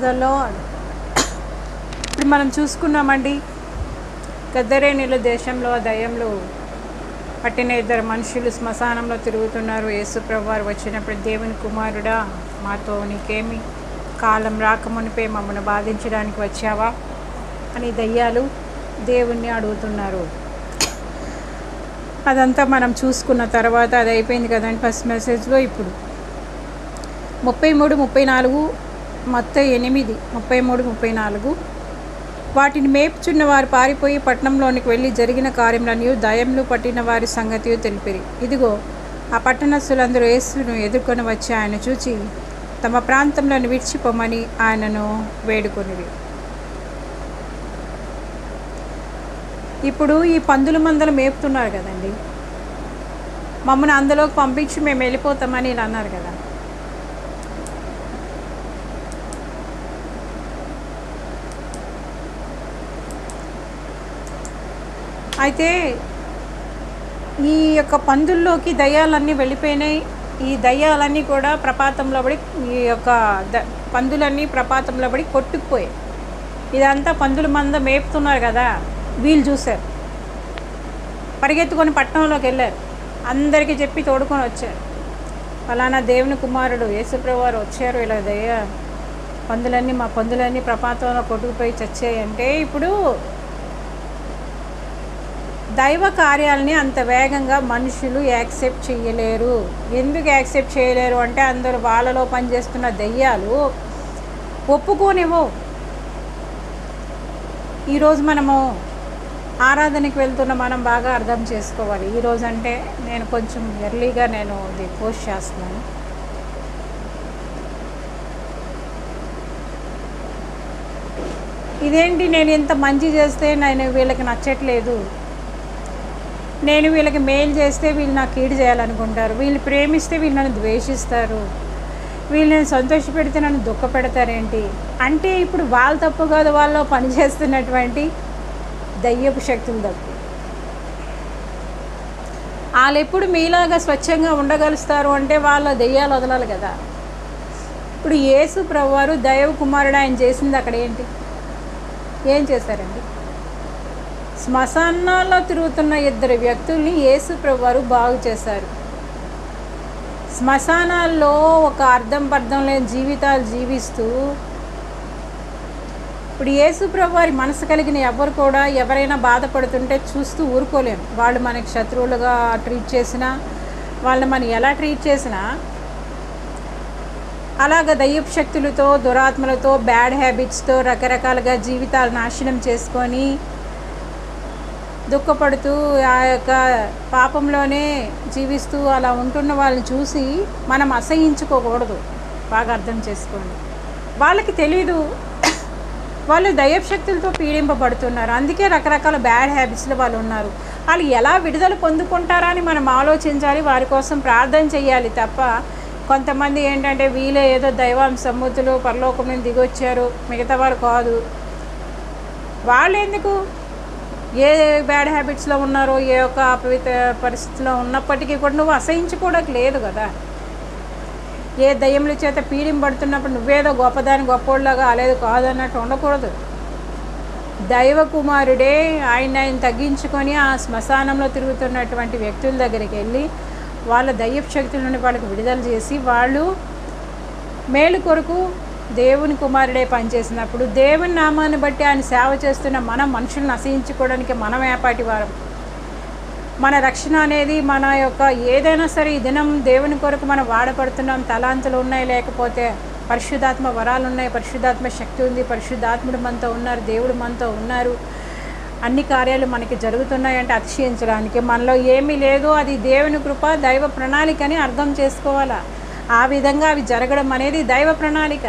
The lord. ఇప్పుడు మనం చూసుకున్నామండి, గద్దరేనీల దేశంలో దయ్యంలో పట్టిన ఇద్దరు మనుషులు శ్మశానంలో తిరుగుతున్నారు. యేసు ప్రభువారు వచ్చినప్పుడు, దేవుని కుమారుడా, మాతో నీకేమి, కాలం రాకమునిపే మమ్మల్ని బాధించడానికి వచ్చావా అని దయ్యాలు దేవుణ్ణి అడుగుతున్నారు. అదంతా మనం చూసుకున్న తర్వాత అది అయిపోయింది కదండి ఫస్ట్ మెసేజ్లో. ఇప్పుడు 33, 34, మత్తయి 8, 33, 34. వాటిని మేపుచున్న వారు పారిపోయి పట్టణంలోనికి వెళ్ళి జరిగిన కార్యములన్నీ దయ్యములు పట్టిన వారి సంగతి తెలిపిరి. ఇదిగో, ఆ పట్టణస్థులందరూ యేసును ఎదుర్కొని వచ్చి ఆయన చూచి తమ ప్రాంతంలోని విడిచిపోమని ఆయనను వేడుకొనిరి. ఇప్పుడు ఈ పందుల మందలు మేపుతున్నారు కదండి, మమ్మల్ని అందులోకి పంపించి మేము వెళ్ళిపోతామని ఇలా అన్నారు కదా. అయితే ఈ యొక్క పందుల్లోకి దయ్యాలన్నీ వెళ్ళిపోయినాయి. ఈ దయ్యాలన్నీ కూడా ప్రపాతంలో పడి, ఈ యొక్క పందులన్నీ ప్రపాతంలో పడి కొట్టుకుపోయాయి. ఇదంతా పందుల మంద మేపుతున్నారు కదా, వీళ్ళు చూశారు, పరిగెత్తుకొని పట్టణంలోకి వెళ్ళారు, అందరికీ చెప్పి తోడుకొని వచ్చారు. ఫలానా దేవుని కుమారుడు యేసుప్రభువు వారు వచ్చారు, ఇలా పందులన్నీ మా పందులన్నీ ప్రపాతంలో కొట్టుకుపోయి చచ్చాయి అంటే, ఇప్పుడు దైవ కార్యాలని అంత వేగంగా మనుషులు యాక్సెప్ట్ చేయలేరు. ఎందుకు యాక్సెప్ట్ చేయలేరు అంటే, అందరూ వాళ్ళలో పనిచేస్తున్న దయ్యాలు ఒప్పుకోనివ్వవు. ఈరోజు మనము ఆరాధనకి వెళ్తున్న మనం బాగా అర్థం చేసుకోవాలి. ఈరోజు అంటే నేను కొంచెం ఎర్లీగా ఇది పోస్ట్ చేస్తున్నాను. ఇదేంటి, నేను ఇంత మంచి చేస్తే నేను వీళ్ళకి నచ్చట్లేదు, నేను వీళ్ళకి మేలు చేస్తే వీళ్ళు నాకు కీడు చేయాలనుకుంటారు, వీళ్ళు ప్రేమిస్తే వీళ్ళు నన్ను ద్వేషిస్తారు, వీళ్ళు నేను సంతోషపెడితే నన్ను దుఃఖపెడతారేంటి అంటే, ఇప్పుడు వాళ్ళ తప్పు కాదు, వాళ్ళు పనిచేస్తున్నటువంటి దయ్యపు శక్తులు తప్పు. వాళ్ళు ఎప్పుడు మీలాగా స్వచ్ఛంగా ఉండగలుస్తారు అంటే వాళ్ళ దయ్యాలు వదలాలి కదా. ఇప్పుడు యేసు ప్రభువారు దైవ కుమారుడు ఆయన చేసింది అక్కడ ఏంటి, ఏం చేశారండి? శ్మశానాల్లో తిరుగుతున్న ఇద్దరు వ్యక్తుల్ని యేసు ప్రభువారు బాగు చేశారు. శ్మశానాల్లో ఒక అర్థం పర్థం లేని జీవితాలు జీవిస్తూ, ఇప్పుడు యేసు ప్రభువారి మనసు కలిగిన ఎవరు కూడా ఎవరైనా బాధపడుతుంటే చూస్తూ ఊరుకోలేము. వాళ్ళు మనకి శత్రువులుగా ట్రీట్ చేసినా, వాళ్ళని మనం ఎలా ట్రీట్ చేసినా, అలాగ దయ్యపు శక్తులతో, దురాత్మలతో, బ్యాడ్ హ్యాబిట్స్తో రకరకాలుగా జీవితాలు నాశనం చేసుకొని దుఃఖపడుతూ ఆ యొక్క పాపంలోనే జీవిస్తూ అలా ఉంటున్న వాళ్ళని చూసి మనం అసహించుకోకూడదు. బాగా అర్థం చేసుకోండి. వాళ్ళకి తెలీదు వాళ్ళు దయ్యపు శక్తులతో పీడింపబడుతున్నారు, అందుకే రకరకాల బ్యాడ్ హ్యాబిట్స్లో వాళ్ళు ఉన్నారు. వాళ్ళు ఎలా విడుదల పొందుకుంటారా అని మనం ఆలోచించాలి, వారి కోసం ప్రార్థన చేయాలి తప్ప, కొంతమంది ఏంటంటే వీళ్ళే ఏదో దైవాంశమూర్తులు పరలోకం నుంచి దిగొచ్చారు, మిగతా వారు కాదు. వాళ్ళు ఎందుకు ఏ బ్యాడ్ హ్యాబిట్స్లో ఉన్నారో, ఏ యొక్క అపవిత్ర పరిస్థితిలో ఉన్నప్పటికీ కూడా నువ్వు అసహించుకోవడానికి లేదు కదా. ఏ దయ్యముల చేత పీడింపడుతున్నప్పుడు నువ్వేదో గొప్పవాళ్ళలాగా అలేదు కాదన్నట్టు ఉండకూడదు. దైవ కుమారుడే ఆయన తగ్గించుకొని ఆ శ్మశానంలో తిరుగుతున్నటువంటి వ్యక్తుల దగ్గరికి వెళ్ళి వాళ్ళ దయ్యపు శక్తుల నుండి వాళ్ళకి విడుదల చేసి, వాళ్ళు మేలు కొరకు దేవుని కుమారుడే పనిచేసినప్పుడు, దేవుని నామాన్ని బట్టి ఆయన సేవ చేస్తున్న మనం మనుషులను అసహించుకోవడానికి మనం ఏపాటి వారం? మన రక్షణ అనేది మన యొక్క ఏదైనా సరే ఈ దినం దేవుని కొరకు మనం వాడపడుతున్నాం. తలాంతులు ఉన్నాయి, లేకపోతే పరిశుద్ధాత్మ వరాలు ఉన్నాయి, పరిశుద్ధాత్మ శక్తి ఉంది, పరిశుద్ధాత్ముడు మనతో ఉన్నారు, దేవుడు మనతో ఉన్నారు, అన్ని కార్యాలు మనకి జరుగుతున్నాయి అంటే అతిశయించడానికి. మనలో ఏమీ లేదు, అది దేవుని కృప, దైవ ప్రణాళిక అని అర్థం చేసుకోవాలా. ఆ విధంగా అవి జరగడం అనేది దైవ ప్రణాళిక.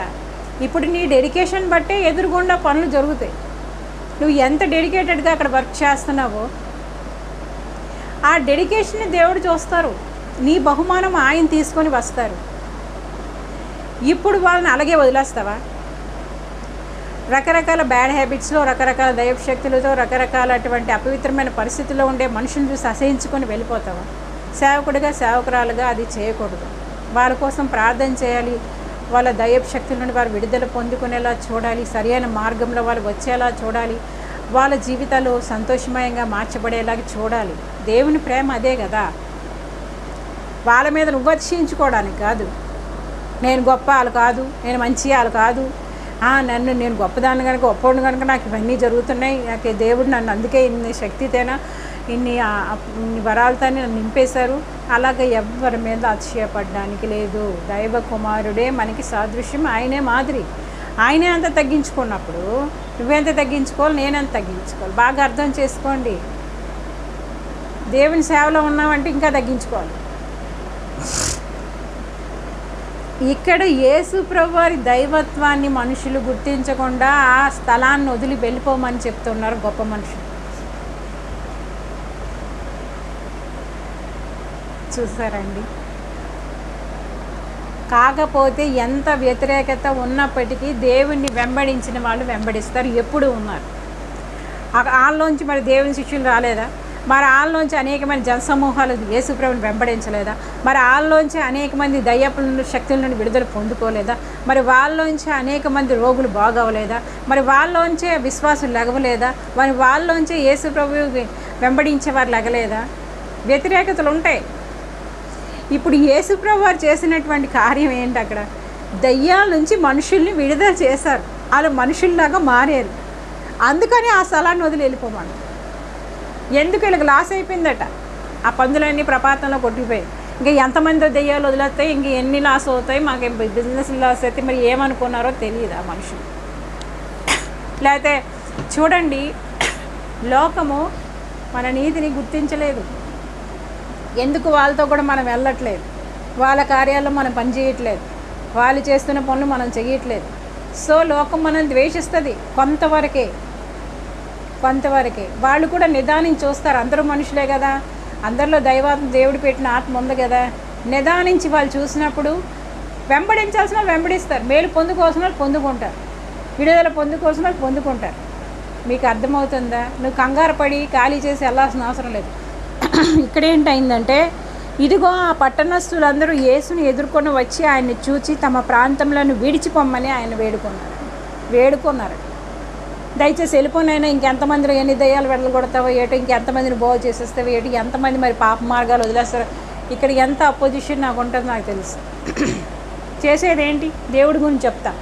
ఇప్పుడు నీ డెడికేషన్ బట్టే ఎదురుగుండా పనులు జరుగుతాయి. నువ్వు ఎంత డెడికేటెడ్గా అక్కడ వర్క్ చేస్తున్నావో ఆ డెడికేషన్ని దేవుడు చూస్తారు, నీ బహుమానం ఆయన తీసుకొని వస్తారు. ఇప్పుడు వాళ్ళని అలాగే వదిలేస్తావా? రకరకాల బ్యాడ్ హ్యాబిట్స్లో, రకరకాల దైవ శక్తులతో, రకరకాల అటువంటి అపవిత్రమైన పరిస్థితుల్లో ఉండే మనుషులను చూసి అసహించుకొని వెళ్ళిపోతావా? సేవకుడిగా, సేవకురాలుగా అది చేయకూడదు. వాళ్ళ కోసం ప్రార్థన చేయాలి, వాళ్ళ దైవపు శక్తుల నుండి వారు విడుదల పొందుకునేలా చూడాలి, సరైన మార్గంలో వాళ్ళు వచ్చేలా చూడాలి, వాళ్ళ జీవితాలు సంతోషమయంగా మార్చబడేలాగా చూడాలి. దేవుని ప్రేమ అదే కదా. వాళ్ళ మీద విమర్శించుకోవడానికి కాదు, నేను గొప్ప వాళ్ళు కాదు, నేను మంచి వాళ్ళు కాదు, నేను గొప్పదాన్ని కనుక గొప్పవాడిని కనుక నాకు ఇవన్నీ జరుగుతున్నాయి, నాకు దేవుడు నన్ను అందుకే ఇన్ని శక్తితేనా ఇన్ని వరాలతో నన్ను నింపేశారు, అలాగే ఎవరి మీద అతిశయపడడానికి లేదు. దైవ కుమారుడే మనకి సాదృశ్యం, ఆయనే మాదిరి. ఆయనే అంత తగ్గించుకున్నప్పుడు నువ్వెంత తగ్గించుకోవాలి, నేనెంత తగ్గించుకోవాలి. బాగా అర్థం చేసుకోండి. దేవుని సేవలో ఉన్నామంటే ఇంకా తగ్గించుకోవాలి. ఇక్కడ యేసు ప్రభువారి దైవత్వాన్ని మనుషులు గుర్తించకుండా ఆ స్థలాన్ని వదిలి వెళ్ళిపోమని చెప్తున్నారు గొప్ప మనుషులు. చూసారండి. కాకపోతే ఎంత వ్యతిరేకత ఉన్నప్పటికీ దేవుణ్ణి వెంబడించిన వాళ్ళు వెంబడిస్తారు, ఎప్పుడు ఉన్నారు. వాళ్ళలోంచి మరి దేవుని శిష్యులు రాలేదా? మరి వాళ్ళలోంచి అనేక మంది జనసమూహాలు యేసుప్రభుని వెంబడించలేదా? మరి వాళ్ళలోంచి అనేక మంది దయ్యపుల శక్తుల నుండి విడుదల పొందుకోలేదా? మరి వాళ్ళలోంచి అనేక మంది రోగులు బాగవలేదా? మరి వాళ్ళలోంచే విశ్వాసులు లెగవలేదా? మరి వాళ్ళలోంచే యేసుప్రభు వెంబడించే వారు లెగలేదా? వ్యతిరేకతలు ఉంటాయి. ఇప్పుడు యేసుప్రభు వారు చేసినటువంటి కార్యం ఏంటి? అక్కడ దయ్యాల నుంచి మనుషుల్ని విడుదల చేశారు, వాళ్ళు మనుషుల్లాగా మారారు. అందుకని ఆ స్థలాన్ని వదిలి వెళ్ళిపోమను. ఎందుకు వీళ్ళకి లాస్ అయిపోయిందట, ఆ పందులన్నీ ప్రపాతంలో కొట్టిపోయాయి. ఇంకా ఎంతమంది దెయ్యాలు వదిలేస్తాయి, ఇంక ఎన్ని లాస్ అవుతాయి, మాకు బిజినెస్ లాస్ అయితే మరి ఏమనుకున్నారో తెలియదు ఆ మనుషులు. లేకపోతే చూడండి, లోకము మన నీతిని గుర్తించలేదు. ఎందుకు వాళ్ళతో కూడా మనం వెళ్ళట్లేదు, వాళ్ళ కార్యాల్లో మనం పనిచేయట్లేదు, వాళ్ళు చేస్తున్న పనులు మనం చేయట్లేదు. సో లోకం మనల్ని ద్వేషిస్తుంది కొంతవరకే. వాళ్ళు కూడా నిదానించి చూస్తారు. అందరూ మనుషులే కదా, అందరిలో దైవాత్మ దేవుడు పెట్టిన ఆత్మ ఉంది కదా. నిదానించి వాళ్ళు చూసినప్పుడు వెంబడించాల్సిన వాళ్ళు వెంబడిస్తారు, మేలు పొందుకోవాల్సిన వాళ్ళు పొందుకుంటారు, విడుదల పొందుకోవాల్సిన వాళ్ళు పొందుకుంటారు. మీకు అర్థమవుతుందా? నువ్వు కంగారు పడి ఖాళీ చేసి వెళ్ళాల్సిన అవసరం లేదు. ఇక్కడేంటైందంటే, ఇదిగో ఆ పట్టణస్థులందరూ యేసుని ఎదుర్కొని వచ్చి ఆయన్ని చూచి తమ ప్రాంతంలోని విడిచిపోమ్మని ఆయన వేడుకున్నారు. దయచేసి వెళ్ళిపోయినైనా ఇంకెంతమందిలో ఎన్ని దయ్యాలు వెళ్ళగొడతావో ఏటో, ఇంకెంతమందిని బాగు చేసేస్తావో ఏటో, ఎంతమంది మరి పాప మార్గాలు వదిలేస్తారో. ఇక్కడ ఎంత అపోజిషన్ నాకు ఉంటుందో నాకు తెలుసు. చేసేదేంటి? దేవుడి గురించి చెప్తాం,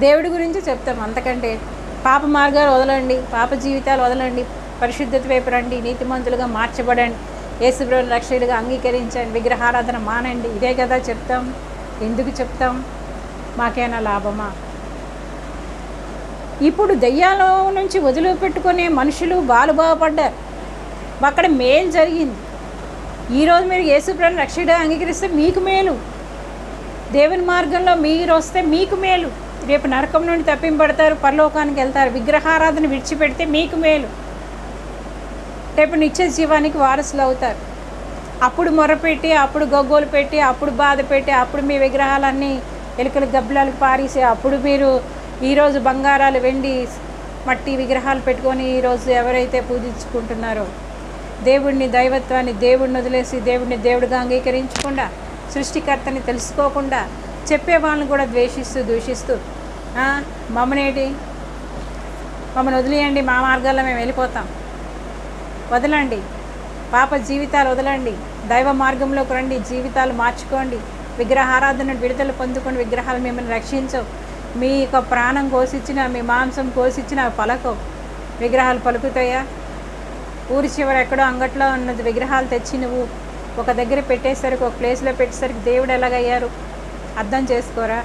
దేవుడి గురించి చెప్తాం. అంతకంటే పాప మార్గాలు వదలండి, పాప జీవితాలు వదలండి, పరిశుద్ధత వైపు రండి, నీతిమంతులుగా మార్చబడండి, యేసుప్రభుని రక్షకుడిగా అంగీకరించండి, విగ్రహారాధన మానండి. ఇదే కదా చెప్తాం. ఎందుకు చెప్తాం? మాకేనా లాభమా? ఇప్పుడు దయ్యాల నుంచి వదిలిపెట్టుకునే మనుషులు వాళ్ళు బాగుపడ్డారు, అక్కడ మేలు జరిగింది. ఈరోజు మీరు యేసుప్రభుని రక్షకుడిగా అంగీకరిస్తే మీకు మేలు, దేవుని మార్గంలో మీరు వస్తే మీకు మేలు. రేపు నరకం నుండి తప్పింపడతారు, పరలోకానికి వెళ్తారు. విగ్రహారాధన విడిచిపెడితే మీకు మేలు, రేపు నిత్య జీవానికి వారసులు అవుతారు. అప్పుడు మొరపెట్టి, అప్పుడు గగ్గోలు పెట్టి, అప్పుడు బాధ పెట్టి, అప్పుడు మీ విగ్రహాలన్నీ ఎలుకల గబ్బలాలకు పారేసి, అప్పుడు మీరు ఈరోజు బంగారాలు వెండి మట్టి విగ్రహాలు పెట్టుకొని ఈరోజు ఎవరైతే పూజించుకుంటున్నారో దేవుడిని, దైవత్వాన్ని, దేవుడిని వదిలేసి దేవుడిని దేవుడిగా అంగీకరించకుండా, సృష్టికర్తని తెలుసుకోకుండా చెప్పే వాళ్ళని కూడా ద్వేషిస్తూ దూషిస్తూ మమ్మల్ని వదిలేయండి, మా మార్గాల్లో మేము వెళ్ళిపోతాం. వదలండి, పాప జీవితాలు వదలండి, దైవ మార్గంలోకి రండి, జీవితాలు మార్చుకోండి, విగ్రహారాధన విడుదల పొందుకోండి. విగ్రహాలు మిమ్మల్ని రక్షించవు. మీ యొక్క ప్రాణం కోసిచ్చిన, మీ మాంసం కోసిచ్చిన పలకవు. విగ్రహాలు పలుకుతాయా? ఊరి చివర ఎక్కడో అంగట్లో ఉన్నది విగ్రహాలు తెచ్చి నువ్వు ఒక దగ్గర పెట్టేసరికి, ఒక ప్లేస్లో పెట్టేసరికి దేవుడు ఎలాగయ్యారు అర్థం చేసుకోరా?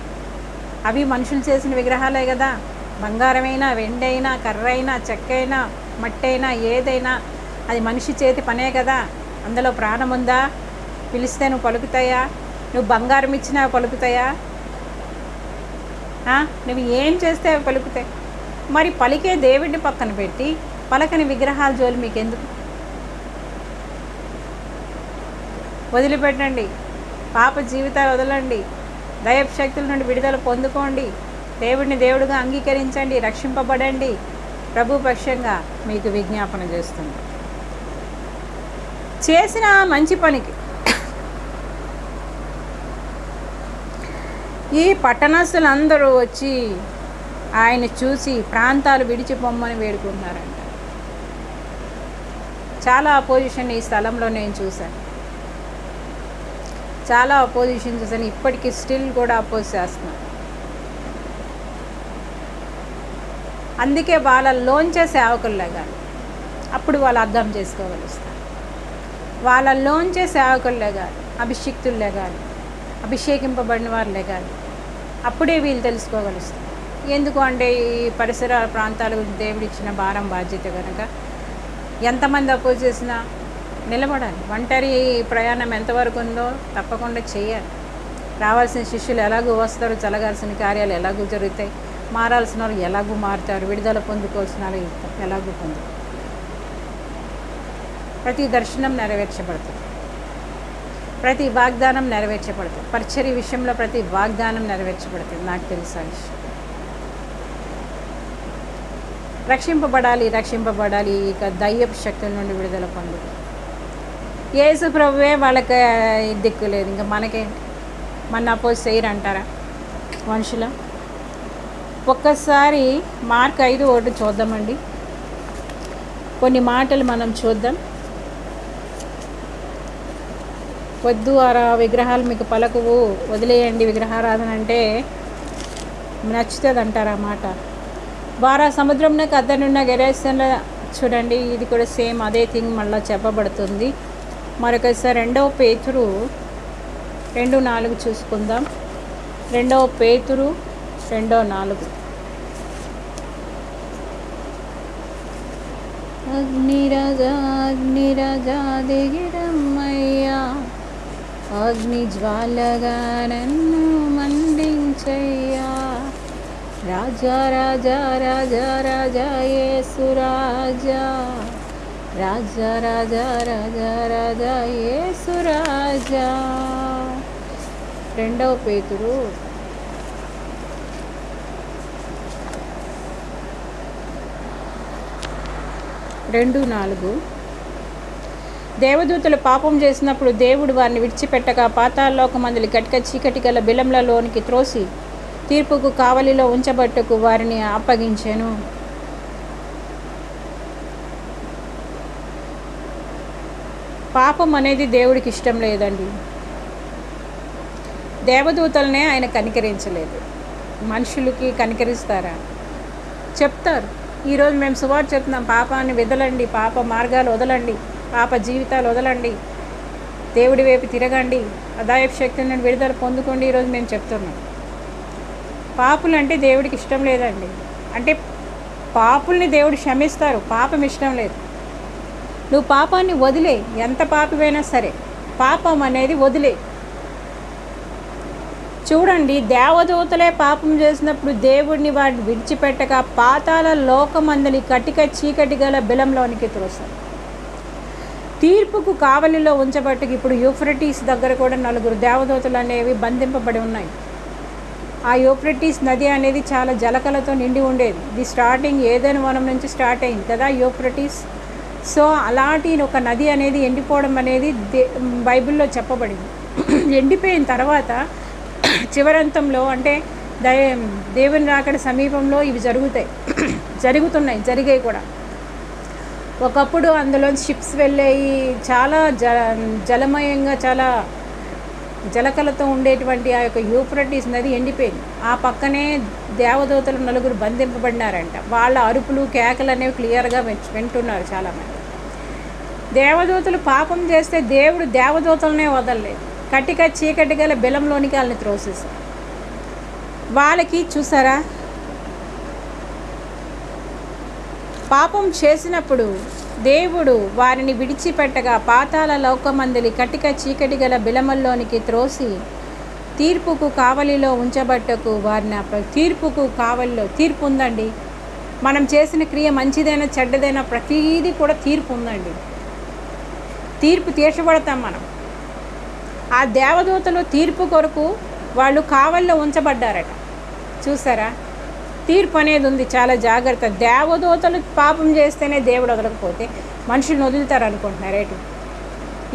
అవి మనుషులు చేసిన విగ్రహాలే కదా. బంగారమైనా, వెండైనా, కర్రైనా, చెక్కైనా, మట్టైనా, ఏదైనా అది మనిషి చేతి పనే కదా. అందులో ప్రాణం ఉందా? పిలిస్తే నువ్వు పలుకుతాయా? నువ్వు బంగారం ఇచ్చినా పలుకుతాయా? నువ్వు ఏం చేస్తే అవి పలుకుతాయి. మరి పలికే దేవుడిని పక్కన పెట్టి పలకని విగ్రహాల జోలి మీకెందుకు? వదిలిపెట్టండి, పాప జీవితాలు వదలండి, దైవ శక్తుల నుండి విడుదల పొందుకోండి, దేవుడిని దేవుడిగా అంగీకరించండి, రక్షింపబడండి. ప్రభు పక్షంగా మీకు విజ్ఞాపన చేస్తుంది. చేసిన మంచి పనికి ఈ పట్టణస్తులందరూ వచ్చి ఆయన చూసి ప్రాంతాలు విడిచిపోమ్మని వేడుకుంటున్నారంట. చాలా అపోజిషన్ ఈ స్థలంలో నేను చూశాను. చాలా అపోజిషన్ చూశాను. ఇప్పటికీ స్టిల్ కూడా అపోజ్ చేస్తున్నాను. అందుకే వాళ్ళలోంచే సేవకులు లేగాలి. అప్పుడు వాళ్ళు అర్థం చేసుకోగలుస్తారు. వాళ్ళలోంచే సేవకులు లేగాలి, అభిషిక్తులు లేగాలి, అభిషేకింపబడిన వారు లేగాలి. అప్పుడే వీళ్ళు తెలుసుకోగలుస్తారు. ఎందుకు అంటే ఈ పరిసర ప్రాంతాల గురించి దేవుడిచ్చిన భారం బాధ్యత కనుక ఎంతమంది అపోజ్ చేసినా నిలబడాలి. ఒంటరి ప్రయాణం ఎంతవరకు ఉందో తప్పకుండా చేయాలి. రావాల్సిన శిష్యులు ఎలాగూ వస్తారు, జరగాల్సిన కార్యాలు ఎలాగూ జరుగుతాయి, మారాల్సిన వాళ్ళు ఎలాగూ మారుతారు, విడుదల పొందుకోవాల్సిన వాళ్ళు ఎలాగూ పొందుతారు. ప్రతి దర్శనం నెరవేర్చబడుతుంది, ప్రతి వాగ్దానం నెరవేర్చబడుతుంది. పరిచర్య విషయంలో ప్రతి వాగ్దానం నెరవేర్చబడుతుంది. నాకు తెలుసా విషయం. రక్షింపబడాలి. ఇక దయ్యపు శక్తుల నుండి విడుదల పొందు. యేసు ప్రభువే వాళ్ళకి దిక్కు లేదు. ఇంకా మనకేంటి? మన అపోజ్ చేయరంటారా మనుషుల? ఒక్కసారి మార్క్ 5:1 చూద్దామండి. కొన్ని మాటలు మనం చూద్దాం. వద్దు విగ్రహాలు మీకు పలకవు, వదిలేయండి విగ్రహారాధన అంటే నచ్చుతుంది అంటారు ఆ మాట. వారా సముద్రంలోకి అద్దనున్న గెరేసన్లో చూడండి, ఇది కూడా సేమ్ అదే థింగ్ మళ్ళీ చెప్పబడుతుంది. మరొకసారి 2 పేతురు 2:4 చూసుకుందాం. 2 పేతురు 2:4. అగ్నిరాజా దిగిరమ్మయ్యా, అగ్ని జ్వాలగా నన్ను మండించయ్యా. రాజా రాజా రాజా రాజా యేసు రాజా, రాజా రాజా రాజా రాజా యేసు రాజా. 2 పేతురు 2:4. దేవదూతలు పాపం చేసినప్పుడు దేవుడు వారిని విడిచిపెట్టక పాతాళలోకమందలి గట్క చీకటి గల బిలంలలోనికి త్రోసి తీర్పుకు కావలిలో ఉంచబట్టుకు వారిని అప్పగించెను. పాపం అనేది దేవుడికి ఇష్టం లేదండి. దేవదూతలనే ఆయన కనికరించలేదు. మనుషులకి కనికరిస్తారా? చెప్తారు. ఈరోజు మేము సువార్త చెప్తున్నాం, పాపాన్ని వదలండి, పాప మార్గాలు వదలండి, పాప జీవితాలు వదలండి, దేవుడి వైపు తిరగండి, అదాయపు శక్తి నుండి విడుదల పొందుకోండి. ఈరోజు మేము చెప్తున్నాం. పాపులు అంటే దేవుడికి ఇష్టం లేదండి. అంటే పాపుల్ని దేవుడు క్షమిస్తారు, పాపం ఇష్టం లేదు. నువ్వు పాపాన్ని వదిలే, ఎంత పాపమైనా సరే పాపం అనేది వదిలే. చూడండి, దేవదూతలే పాపం చేసినప్పుడు దేవుడిని వాడిని విడిచిపెట్టక పాతాళ లోకమందలి కటిక చీకటి గల బిలంలోనికి త్రోస్తారు. తీర్పుకు కావలిలో ఉంచబట్టుకు ఇప్పుడు యూఫ్రటీస్ దగ్గర కూడా 4 దేవదూతలు అనేవి బంధింపబడి ఉన్నాయి. ఆ యూఫ్రటీస్ నది అనేది చాలా జలకలతో నిండి ఉండేది. ఇది స్టార్టింగ్ ఏదైనా వనం నుంచి స్టార్ట్ అయింది కదా యూఫ్రటీస్. సో అలాంటి ఒక నది అనేది ఎండిపోవడం అనేది బైబిల్లో చెప్పబడింది. ఎండిపోయిన తర్వాత చివరంతంలో అంటే దేవుని రాకడ సమీపంలో ఇవి జరుగుతున్నాయి, జరిగాయి కూడా. ఒకప్పుడు అందులో షిప్స్ వెళ్ళాయి, చాలా జలమయంగా చాలా జలకలతో ఉండేటువంటి ఆ యొక్క యూఫ్రటీస్ నది ఎండిపోయింది. ఆ పక్కనే దేవదూతలు 4 బంధింపబడినారంట. వాళ్ళ అరుపులు కేకలు అనేవి క్లియర్గా వింటున్నారు చాలామంది. దేవదూతలు పాపం చేస్తే దేవుడు దేవదూతలనే వదలలేదు, కటిక చీకటి గల బిలంలోనికి వాళ్ళని త్రోసేశారు. వాళ్ళకి చూసారా, పాపం చేసినప్పుడు దేవుడు వారిని విడిచిపెట్టగా పాతాళ లోకమందలి కటిక చీకటి గల బిలమల్లోనికి త్రోసి తీర్పుకు కావలిలో ఉంచబట్టకు వారిని తీర్పుకు కావలిలో తీర్పు ఉందండి. మనం చేసిన క్రియ మంచిదైనా చెడ్డదైనా ప్రతిదీ కూడా తీర్పు ఉందండి. తీర్పు తీర్చబడతాం మనం. ఆ దేవదూతలు తీర్పు కొరకు వాళ్ళు కావలిలో ఉంచబడ్డారట. చూసారా, తీర్పు అనేది ఉంది, చాలా జాగ్రత్త. దేవదూతలు పాపం చేస్తేనే దేవుడు వదలకపోతే మనుషులను వదులుతారు అనుకుంటున్నారేంటి?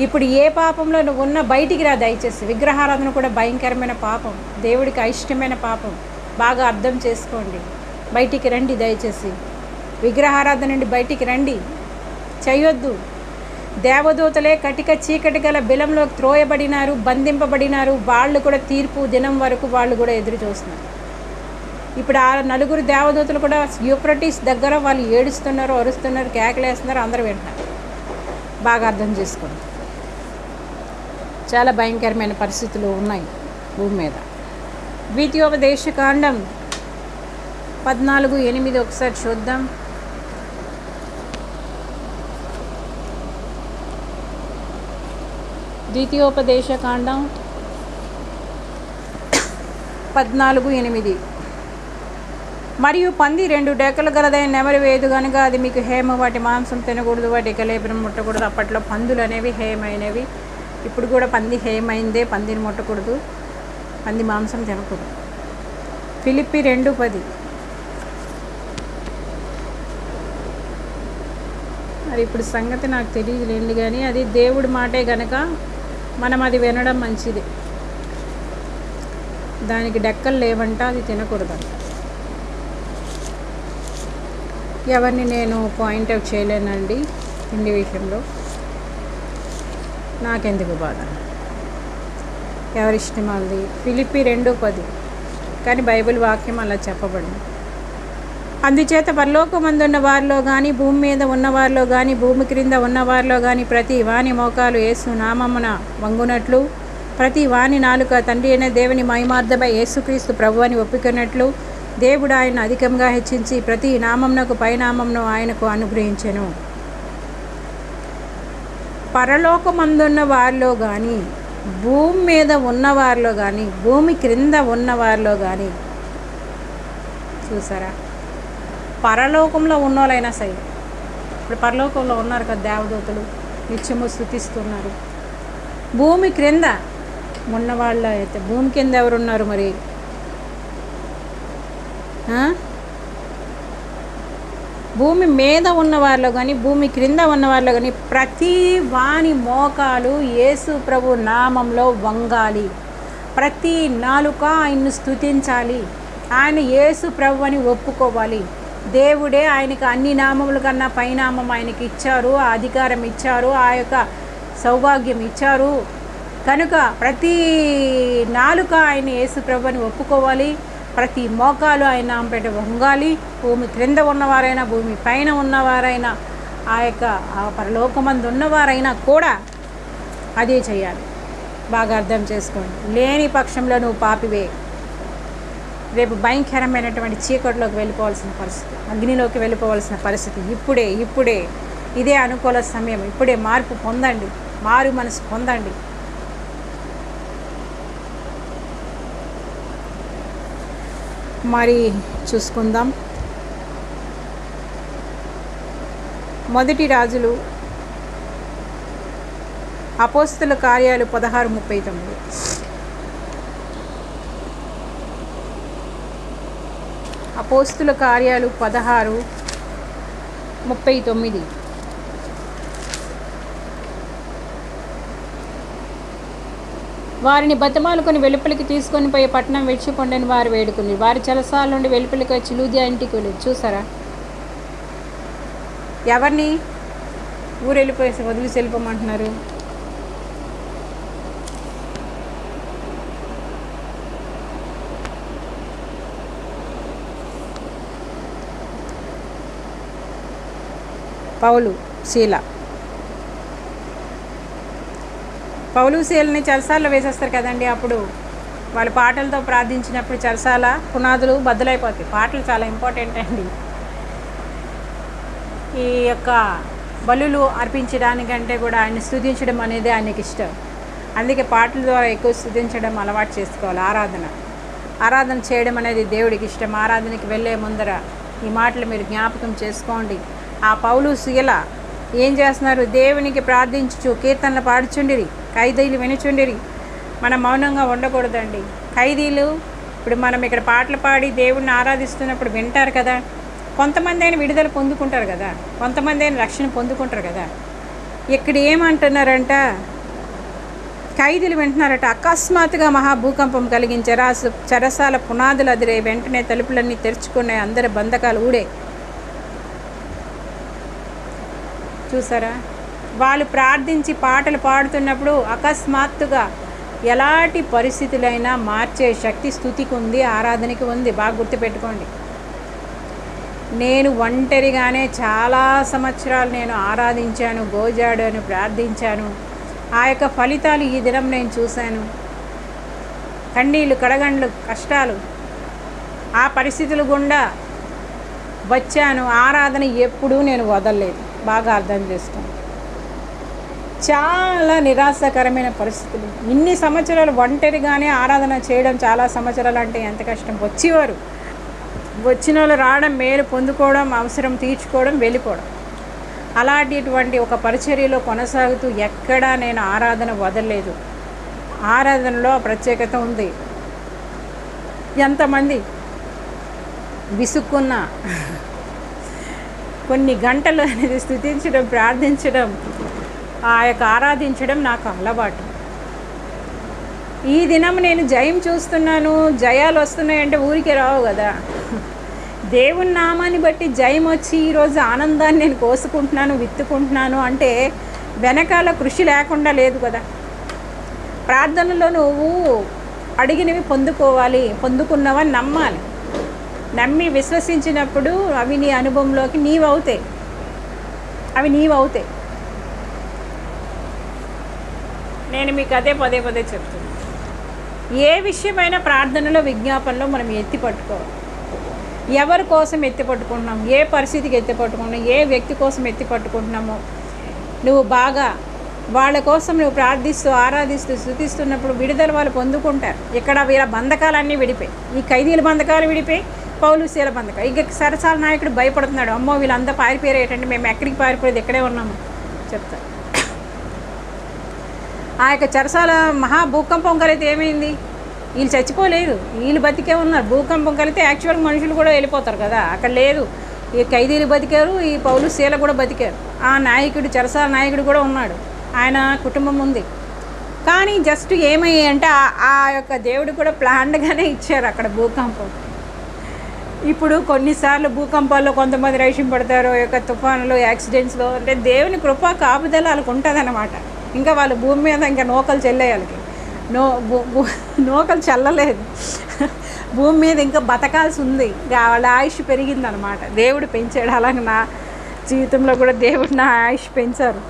ఇప్పుడు ఏ పాపంలో నువ్వు ఉన్న బయటికి రా దయచేసి. విగ్రహారాధన కూడా భయంకరమైన పాపం, దేవుడికి అయిష్టమైన పాపం. బాగా అర్థం చేసుకోండి. బయటికి రండి దయచేసి. విగ్రహారాధన నుండి బయటికి రండి, చేయొద్దు. దేవదూతలే కటిక చీకటి గల బిలంలోకి త్రోయబడినారు, బంధింపబడినారు. వాళ్ళు కూడా తీర్పు దినం వరకు వాళ్ళు కూడా ఎదురు చూస్తున్నారు. ఇప్పుడు ఆ నలుగురు దేవదూతలు కూడా యూఫ్రటీస్ దగ్గర వాళ్ళు ఏడుస్తున్నారు, అరుస్తున్నారు, కేకలేస్తున్నారు, అందరూ వింటున్నారు. బాగా అర్థం చేసుకోండి. చాలా భయంకరమైన పరిస్థితులు ఉన్నాయి భూమి మీద. ద్వితీయోపదేశకాండం 14:8 ఒకసారి చూద్దాం. ద్వితీయోపదేశకాండం 14:8. మరియు పంది 2 డెక్కలు గలదైన నెమలి వేదు కనుక అది మీకు హేమ. వాటి మాంసం తినకూడదు, వాటి కలేబరం ముట్టకూడదు. అప్పట్లో పందులు అనేవి హేమైనవి. ఇప్పుడు కూడా పంది హేమైందే, పందిని ముట్టకూడదు, పంది మాంసం తినకూడదు. ఫిలిప్పి 2:10. మరి ఇప్పుడు సంగతి నాకు తెలియదులేండి, కానీ అది దేవుడి మాటే కనుక మనం అది వినడం మంచిది. దానికి డెక్కలు లేవంట, అది తినకూడదంట. ఎవరిని నేను పాయింట్అవుట్ చేయలేనండి తిండి విషయంలో, నాకెందుకు బాధ, ఎవరిష్టం వాళ్ళది. ఫిలిప్పి 2:10. కానీ బైబిల్ వాక్యం అలా చెప్పబడింది. అందుచేత పరలోకమందున్న వారిలో కానీ, భూమి మీద ఉన్నవారిలో కానీ, భూమి క్రింద ఉన్నవారిలో కానీ ప్రతి వాని మోకాలు యేసు నామమున వంగునట్లు, ప్రతి వాని నాలుక తండ్రి అయిన దేవుని మహిమార్థమై యేసుక్రీస్తు ప్రభువని ఒప్పుకున్నట్లు దేవుడు ఆయన అధికంగా హెచ్చించి ప్రతి నామమునకు పైనామమును ఆయనకు అనుగ్రహించెను. పరలోకమందున్న వారిలో కానీ, భూమి మీద ఉన్నవారిలో కానీ, భూమి క్రింద ఉన్నవారిలో కానీ. చూసారా, పరలోకంలో ఉన్నోళ్ళైనా సరే, ఇప్పుడు పరలోకంలో ఉన్నారు కదా దేవదూతలు, నిత్యము స్తుతిస్తున్నారు. భూమి క్రింద ఉన్నవాళ్ళు అయితే, భూమి కింద ఎవరున్నారు మరి? భూమి మీద ఉన్నవారిలో కానీ, భూమి క్రింద ఉన్నవారిలో కానీ ప్రతి వాని మోకాలు యేసు ప్రభు నామంలో వంగాలి. ప్రతి నాలుక ఆయన్ను స్తుతించాలి. ఆయన యేసు ప్రభు అని ఒప్పుకోవాలి. దేవుడే ఆయనకు అన్ని నామముల కన్నా పైనామం ఆయనకి ఇచ్చారు, ఆ అధికారం ఇచ్చారు, ఆ యొక్క సౌభాగ్యం ఇచ్చారు. కనుక ప్రతి నాలుక ఆయన యేసు ప్రభు అని ఒప్పుకోవాలి. ప్రతి మోకాలు ఆయన నామపేట వంగాలి. భూమి క్రింద ఉన్నవారైనా, భూమి పైన ఉన్నవారైనా, ఆ యొక్క పరలోకమందు ఉన్నవారైనా కూడా అదే చేయాలి. బాగా అర్థం చేసుకోండి. లేని పక్షంలో నువ్వు పాపివే. రేపు భయంకరమైనటువంటి చీకటిలోకి వెళ్ళిపోవాల్సిన పరిస్థితి, అగ్నిలోకి వెళ్ళిపోవాల్సిన పరిస్థితి. ఇప్పుడే ఇదే అనుకూల సమయం. ఇప్పుడే మార్పు పొందండి, మారు మనసు పొందండి. మరి చూసుకుందాం. మొదటి రాజులు అపోస్తుల కార్యాలు 16:39. అపోస్తుల కార్యాలు 16:39. వారిని బతిమాలుకొని వెలుపలికి తీసుకొని పోయి పట్టణం విడిచిపోండని వారు వేడుకుని వారి చెరసాల నుండి వెలుపలికి వచ్చి లూదియా ఇంటికి వెళ్ళి. చూసారా, ఎవరిని ఊరు వెళ్ళిపోయేసి వదిలేసి వెళ్ళిపోమంటున్నారు? పౌలు శీలని చెరసాలలో వేసేస్తారు కదండి. అప్పుడు వాళ్ళు పాటలతో ప్రార్థించినప్పుడు చెరసాల పునాదులు బద్దలైపోతాయి. పాటలు చాలా ఇంపార్టెంట్ అండి. ఈ యొక్క బలులు అర్పించడానికంటే కూడా ఆయన స్తుతించడం అనేది ఆయనకి ఇష్టం. అందుకే పాటల ద్వారా ఎక్కువ స్తుతించడం అలవాటు చేసుకోవాలి. ఆరాధన చేయడం అనేది దేవుడికి ఇష్టం. ఆరాధనకి వెళ్ళే ముందర ఈ మాటలు మీరు జ్ఞాపకం చేసుకోండి. ఆ పౌలు శీల ఏం చేస్తున్నారు? దేవునికి ప్రార్థించు, కీర్తనలు పాడుచుండిరి, ఖైదీలు వినుచుండిరి. మనం మౌనంగా ఉండకూడదండి. ఖైదీలు ఇప్పుడు మనం ఇక్కడ పాటలు పాడి దేవుడిని ఆరాధిస్తున్నప్పుడు వింటారు కదా. కొంతమంది అయినా విడుదల పొందుకుంటారు కదా, కొంతమంది అయినా రక్షణ పొందుకుంటారు కదా. ఇక్కడ ఏమంటున్నారంట, ఖైదీలు వింటున్నారట. అకస్మాత్తుగా మహాభూకంపం కలిగించే చెరసాల పునాదులు అదిరే, వెంటనే తలుపులన్నీ తెరుచుకున్నాయి, అందరి బంధకాలు ఊడే. చూసారా, వాళ్ళు ప్రార్థించి పాటలు పాడుతున్నప్పుడు అకస్మాత్తుగా ఎలాంటి పరిస్థితులైనా మార్చే శక్తి స్తుతికి ఉంది, ఆరాధనకి ఉంది. బాగా గుర్తుపెట్టుకోండి. నేను ఒంటరిగానే చాలా సంవత్సరాలు నేను ఆరాధించాను, గోజాడాను, ప్రార్థించాను. ఆ యొక్క ఫలితాలు ఈ దినం నేను చూశాను. కన్నీళ్ళు, కడగండ్లు, కష్టాలు, ఆ పరిస్థితులు గుండా వచ్చాను. ఆరాధన ఎప్పుడూ నేను వదలలేదు. బాగా అర్థం చేసుకోండి. చాలా నిరాశకరమైన పరిస్థితులు. ఇన్ని సంవత్సరాలు ఒంటరిగానే ఆరాధన చేయడం, చాలా సంవత్సరాలు అంటే ఎంత కష్టం. వచ్చేవారు, వచ్చిన వాళ్ళు రావడం, మేలు పొందుకోవడం, అవసరం తీర్చుకోవడం, వెళ్ళిపోవడం. అలాంటిటువంటి ఒక పరిచర్యలో కొనసాగుతూ ఎక్కడా నేను ఆరాధన వదలలేదు. ఆరాధనలో ప్రత్యేకత ఉంది. ఎంతమంది విసుక్కున్నా కొన్ని గంటలు అనేది స్తుతించడం, ప్రార్థించడం, ఆ యొక్క ఆరాధించడం నాకు అలవాటు. ఈ దినం నేను జయం చూస్తున్నాను, జయాలు వస్తున్నాయంటే ఊరికే రావు కదా. దేవుని నామాన్ని బట్టి జయం వచ్చి ఈరోజు ఆనందాన్ని నేను కోసుకుంటున్నాను, విత్తుకుంటున్నాను అంటే వెనకాల కృషి లేకుండా లేదు కదా. ప్రార్థనలో నువ్వు అడిగినవి పొందుకోవాలి, పొందుకున్నవని నమ్మాలి. నమ్మి విశ్వసించినప్పుడు అవి నీ అనుభవంలోకి నీవవుతాయి. నేను మీకు అదే పదే చెప్తున్నాను. ఏ విషయమైనా ప్రార్థనలో, విజ్ఞాపనలో మనం ఎత్తి పట్టుకోవాలి. ఎవరి కోసం ఎత్తి పట్టుకుంటున్నాం, ఏ పరిస్థితికి ఎత్తి పట్టుకుంటున్నాం, ఏ వ్యక్తి కోసం ఎత్తి పట్టుకుంటున్నామో నువ్వు బాగా వాళ్ళ కోసం నువ్వు ప్రార్థిస్తూ, ఆరాధిస్తూ, స్తుతిస్తున్నప్పుడు విడుదల వాళ్ళు పొందుకుంటారు. ఇక్కడ వీళ్ళ బంధకాలన్నీ విడిపోయి, ఈ ఖైదీల బంధకాలు విడిపోయి, పౌలు శీల బంధకాలు. ఇక సరసాల నాయకుడు భయపడుతున్నాడు, అమ్మో వీళ్ళంతా పారిపోయారు ఏంటంటే, మేము ఎక్కడికి పారిపోయేది, ఇక్కడే ఉన్నాము చెప్తారు. ఆ యొక్క చెరసాల మహాభూకంపం కలిగితే ఏమైంది? వీళ్ళు చచ్చిపోలేదు, వీళ్ళు బతికే ఉన్నారు. భూకంపం కలిగితే యాక్చువల్గా మనుషులు కూడా వెళ్ళిపోతారు కదా, అక్కడ లేదు. ఈ ఖైదీలు బతికారు, ఈ పౌలు శీల కూడా బతికారు. ఆ నాయకుడు, చెరసాల నాయకుడు కూడా ఉన్నాడు, ఆయన కుటుంబం ఉంది. కానీ జస్ట్ ఏమయ్యాయి అంటే ఆ యొక్క దేవుడు కూడా ప్లాన్డ్గానే ఇచ్చారు అక్కడ భూకంపం. ఇప్పుడు కొన్నిసార్లు భూకంపాల్లో కొంతమంది రైషం పడతారు, యొక్క తుఫానులు, యాక్సిడెంట్స్లో. అంటే దేవుని కృపా కాపుదల వాళ్ళకి ఉంటుంది అన్నమాట. ఇంకా వాళ్ళు భూమి మీద ఇంకా నూకలు చెల్లేయాలి. వాళ్ళకి నూకలు చల్లలేదు, భూమి మీద ఇంకా బతకాల్సి ఉంది. వాళ్ళ ఆయుష్ పెరిగిందనమాట, దేవుడు పెంచాడు. అలాగే నా జీవితంలో కూడా దేవుడు నా ఆయుష్ పెంచారు.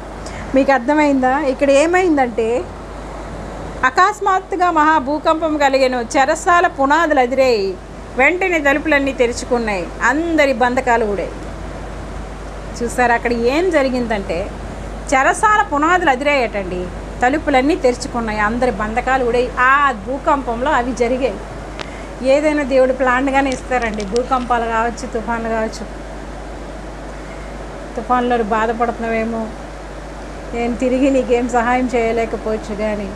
మీకు అర్థమైందా? ఇక్కడ ఏమైందంటే అకస్మాత్తుగా మహాభూకంపం కలిగిన, చెరసాల పునాదులు అదిరేయి, వెంటనే తలుపులన్నీ తెరుచుకున్నాయి, అందరి బంధకాలు ఊడాయి. చూసారు అక్కడ ఏం జరిగిందంటే చెరసాల పునాదులు అదిరేయటండి, తలుపులన్నీ తెరుచుకున్నాయి, అందరి బంధకాలు ఊడాయి. ఆ భూకంపంలో అవి జరిగాయి. ఏదైనా దేవుడు ప్లాన్గానే ఇస్తారండి. భూకంపాలు కావచ్చు, తుఫాన్లు కావచ్చు. తుఫాన్లో బాధపడుతున్నావేమో, నేను తిరిగి నీకేం సహాయం చేయలేకపోవచ్చు, కానీ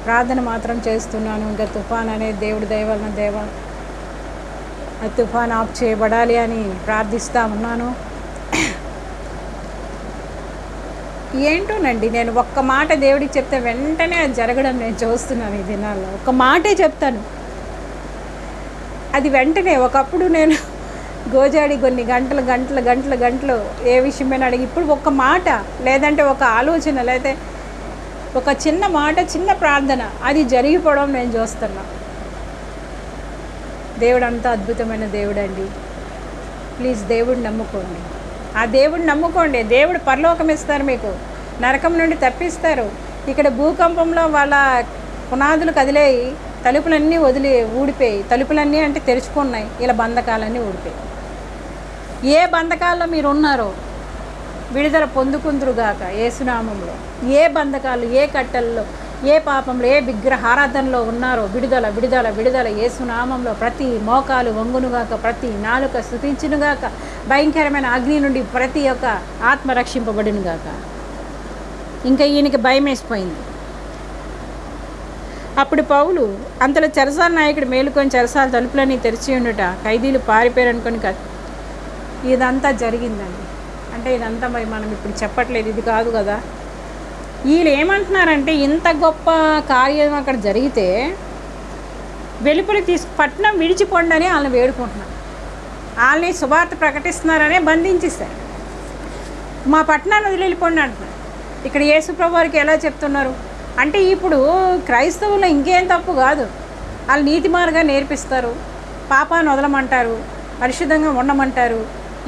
ప్రార్థన మాత్రం చేస్తున్నాను. ఇంకా తుఫాన్ అనేది దేవుడి దయ వలన ఆ తుఫాన్ ఆఫ్ చేయబడాలి అని ప్రార్థిస్తూ ఉన్నాను. ఏంటోనండి, నేను ఒక్క మాట దేవుడికి చెప్తే వెంటనే అది జరగడం నేను చూస్తున్నాను. ఈ దినాల్లో ఒక మాటే చెప్తాను, అది వెంటనే. ఒకప్పుడు నేను గోజాడి కొన్ని గంటలు ఏ విషయమైనా అడిగి, ఇప్పుడు ఒక మాట లేదంటే ఒక ఆలోచన లేదంటే ఒక చిన్న మాట, చిన్న ప్రార్థన, అది జరిగిపోవడం నేను చూస్తున్నా. దేవుడు అంత అద్భుతమైన దేవుడు అండి. ప్లీజ్ దేవుడిని నమ్ముకోండి. ఆ దేవుడిని నమ్ముకోండి. దేవుడు పరలోకం ఇస్తారు, మీకు నరకం నుండి తప్పిస్తారు. ఇక్కడ భూకంపంలో వాళ్ళ పునాదులు కదిలేయి, తలుపులన్నీ ఊడిపోయి, తలుపులన్నీ అంటే తెరుచుకున్నాయి, ఇలా బంధకాలన్నీ ఊడిపోయి. ఏ బంధకాల్లో మీరు ఉన్నారో విడుదల పొందుకుందురుగాక యేసునామంలో. ఏ బంధకాలు, ఏ కట్టల్లో, ఏ పాపంలో, ఏ విగ్రహారాధనలో ఉన్నారో విడుదల విడుదల విడుదల యేసునామంలో. ప్రతి మోకాలు వంగునుగాక, ప్రతి నాలుక స్తుతించునుగాక, భయంకరమైన అగ్ని నుండి ప్రతి ఒక్క ఆత్మ రక్షింపబడునుగాక. ఇంకా ఈయనకి భయం వేసిపోయింది. అప్పుడు పౌలు అంతలో చెరసాల నాయకుడు మేలుకొని చెరసాల తలుపులన్నీ తెరిచి ఉండుట, ఖైదీలు పారిపోయారు అనుకొని ఇదంతా జరిగిందండి. అంటే ఇదంతా మరి మనం ఇప్పుడు చెప్పట్లేదు, ఇది కాదు కదా. వీళ్ళు ఏమంటున్నారంటే ఇంత గొప్ప కార్యం అక్కడ జరిగితే వెలుపలికి పట్నం విడిచిపోండి అని వాళ్ళని వేడుకుంటున్నారు. వాళ్ళని సువార్త ప్రకటిస్తున్నారనే బంధించేస్తారు. మా పట్టణాన్ని వదిలిపోండి అంటున్నారు. ఇక్కడ యేసుప్రభు వారికి ఎలా చెప్తున్నారు అంటే, ఇప్పుడు క్రైస్తవులు ఇంకేం తప్పు కాదు, వాళ్ళు నీతి మార్గాన్ని నేర్పిస్తారు, పాపాన్ని వదలమంటారు, పరిశుద్ధంగా ఉండమంటారు.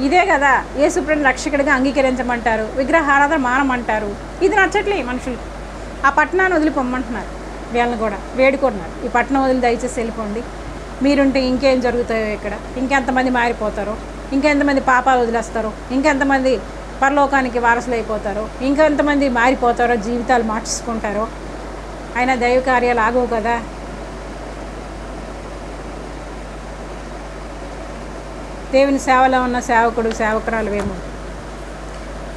ఇదే కదా యేసుప్రభుని రక్షకుడిగా అంగీకరించమంటారు, విగ్రహారాధన మానమంటారు. ఇది నచ్చట్లే మనుషులు. ఆ పట్టణాన్ని వదిలిపోమ్మంటున్నారు. వీళ్ళని కూడా వేడుకుంటున్నారు, ఈ పట్టణం వదిలి దయచేసి వెళ్ళిపోండి, మీరుంటే ఇంకేం జరుగుతాయో, ఇక్కడ ఇంకెంతమంది మారిపోతారో, ఇంకెంతమంది పాపాలు వదిలేస్తారో, ఇంకెంతమంది పరలోకానికి వారసులు అయిపోతారో, ఇంకెంతమంది మారిపోతారో, జీవితాలు మార్చుకుంటారో. అయినా దైవ కార్యాలు ఆగవు కదా. దేవుని సేవలో ఉన్న సేవకుడు సేవకురాలు ఏమో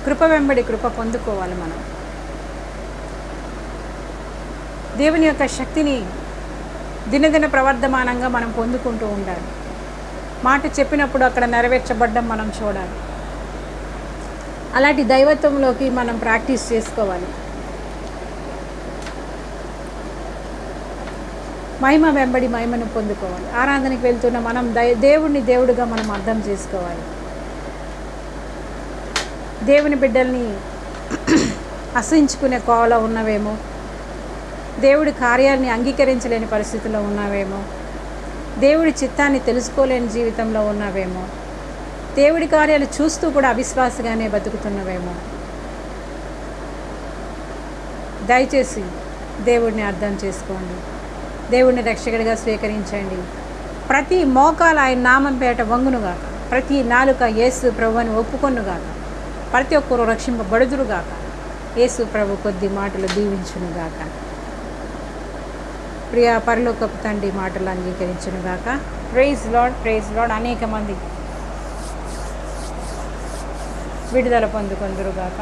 కృప వెంబడి కృప పొందుకోవాలి. మనం దేవుని యొక్క శక్తిని దినదిన ప్రవర్ధమానంగా మనం పొందుకుంటూ ఉండాలి. మాట చెప్పినప్పుడు అక్కడ నెరవేర్చబడ్డం మనం చూడాలి. అలాంటి దైవత్వంలోకి మనం ప్రాక్టీస్ చేసుకోవాలి. మహిమ వెంబడి మహిమను పొందుకోవాలి. ఆరాధనకి వెళ్తున్న మనం దేవుడిని దేవుడిగా మనం అర్థం చేసుకోవాలి. దేవుని బిడ్డల్ని అసహించుకునే కోవలో ఉన్నవేమో, దేవుడి కార్యాలని అంగీకరించలేని పరిస్థితిలో ఉన్నావేమో, దేవుడి చిత్తాన్ని తెలుసుకోలేని జీవితంలో ఉన్నావేమో, దేవుడి కార్యాలు చూస్తూ కూడా అవిశ్వాసగానే బతుకుతున్నవేమో. దయచేసి దేవుడిని అర్థం చేసుకోండి, దేవుడిని రక్షకుడిగా స్వీకరించండి. ప్రతి మోకాలు ఆయన నామం పేట వంగునుగాక, ప్రతి నాలుక యేసు ప్రభువుని ఒప్పుకొనుగాక, ప్రతి ఒక్కరూ రక్షింపబడుదురుగాక. యేసు ప్రభు కొద్ది మాటలు దీవించునుగాక. ప్రియ పరలోకపు తండ్రి మాటలు అంగీకరించునుగాక. Praise Lord, praise Lord. అనేక మంది విడుదల పొందుకొందురుగాక.